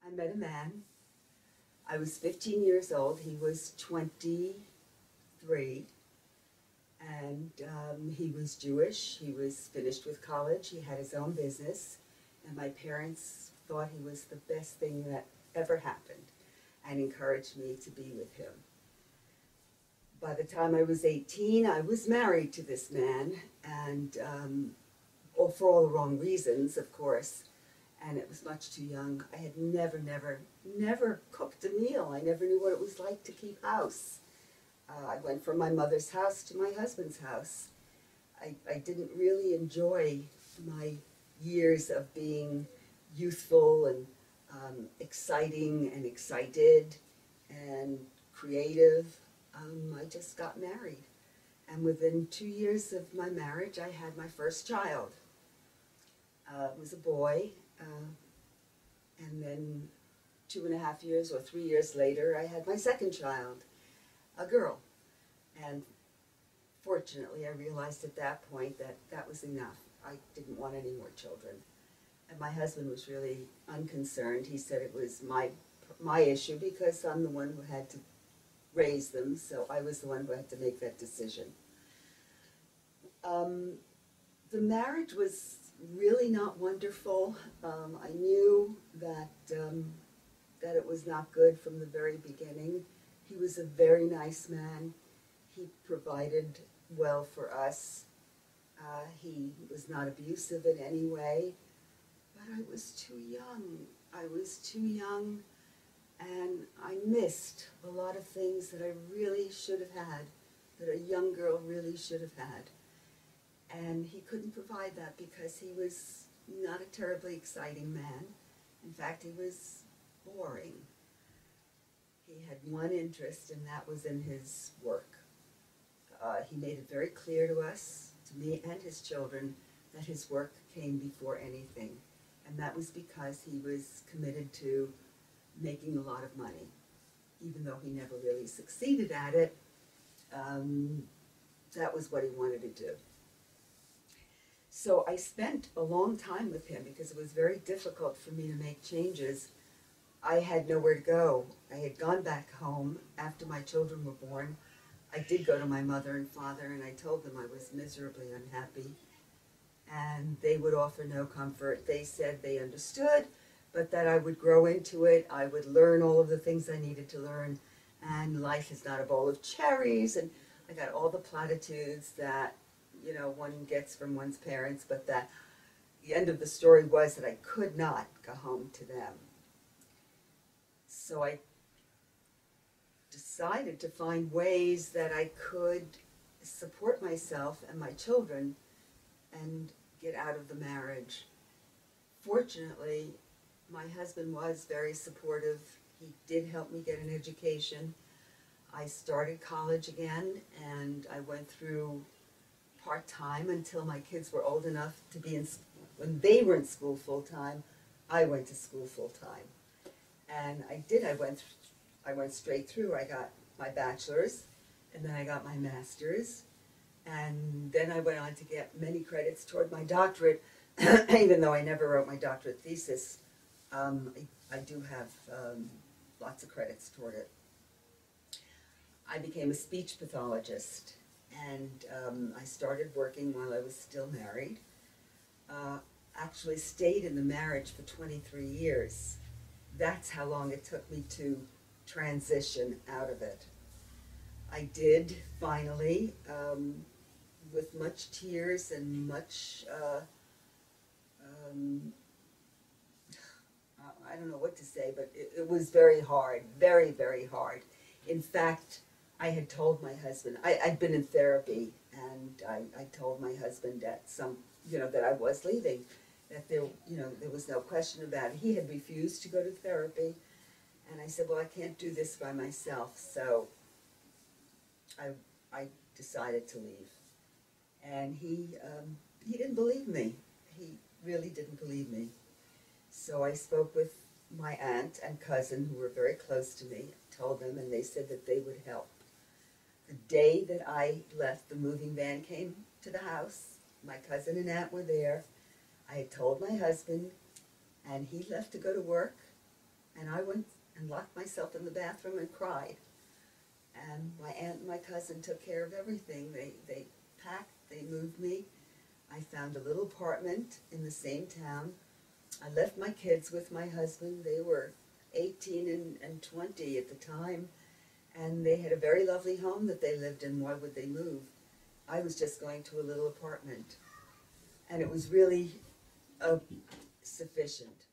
I met a man. I was 15 years old. He was 23. And he was Jewish. He was finished with college. He had his own business. And my parents thought he was the best thing that ever happened and encouraged me to be with him. By the time I was 18, I was married to this man, and for all the wrong reasons, of course, and it was much too young. I had never cooked a meal. I never knew what it was like to keep house. I went from my mother's house to my husband's house. I didn't really enjoy my years of being youthful and exciting and excited and creative. I just got married. And within 2 years of my marriage, I had my first child. It was a boy. And then 2.5 years or 3 years later, I had my second child, a girl. And fortunately, I realized at that point that that was enough. I didn't want any more children. And my husband was really unconcerned. He said it was my issue because I'm the one who had to raise them, so I was the one who had to make that decision. The marriage was really not wonderful. I knew that it was not good from the very beginning. He was a very nice man. He provided well for us. He was not abusive in any way, but I was too young. I was too young, and I missed a lot of things that I really should have had, that a young girl really should have had. And he couldn't provide that because he was not a terribly exciting man. In fact, he was boring. He had one interest, and that was in his work. He made it very clear to us, to me and his children, that his work came before anything. And that was because he was committed to making a lot of money. Even though he never really succeeded at it, that was what he wanted to do. So I spent a long time with him because it was very difficult for me to make changes. I had nowhere to go. I had gone back home after my children were born. I did go to my mother and father, and I told them I was miserably unhappy. And they would offer no comfort. They said they understood, but that I would grow into it. I would learn all of the things I needed to learn. And life is not a bowl of cherries. And I got all the platitudes that, you know, one gets from one's parents, but that the end of the story was that I could not go home to them. So I decided to find ways that I could support myself and my children and get out of the marriage. Fortunately, my husband was very supportive. He did help me get an education. I started college again, and I went through part-time until my kids were old enough to be in, when they were in school full-time, I went to school full-time. And I went straight through. I got my bachelor's, and then I got my master's, and then I went on to get many credits toward my doctorate, even though I never wrote my doctorate thesis. I do have lots of credits toward it. I became a speech pathologist, and I started working while I was still married. Actually stayed in the marriage for 23 years. That's how long it took me to transition out of it. I did finally, with much tears and much, I don't know what to say, but it was very hard, very, very hard. In fact, I had told my husband, I'd been in therapy, and I told my husband that that I was leaving, that there was no question about it. He had refused to go to therapy, and I said, well, I can't do this by myself, so I decided to leave. And he didn't believe me. He really didn't believe me. So I spoke with my aunt and cousin, who were very close to me, told them, and they said that they would help. The day that I left, the moving van came to the house. My cousin and aunt were there. I had told my husband, and he left to go to work. And I went and locked myself in the bathroom and cried. And my aunt and my cousin took care of everything. They packed, they moved me. I found a little apartment in the same town. I left my kids with my husband. They were 18 and 20 at the time. And they had a very lovely home that they lived in. Why would they move? I was just going to a little apartment. And it was really sufficient.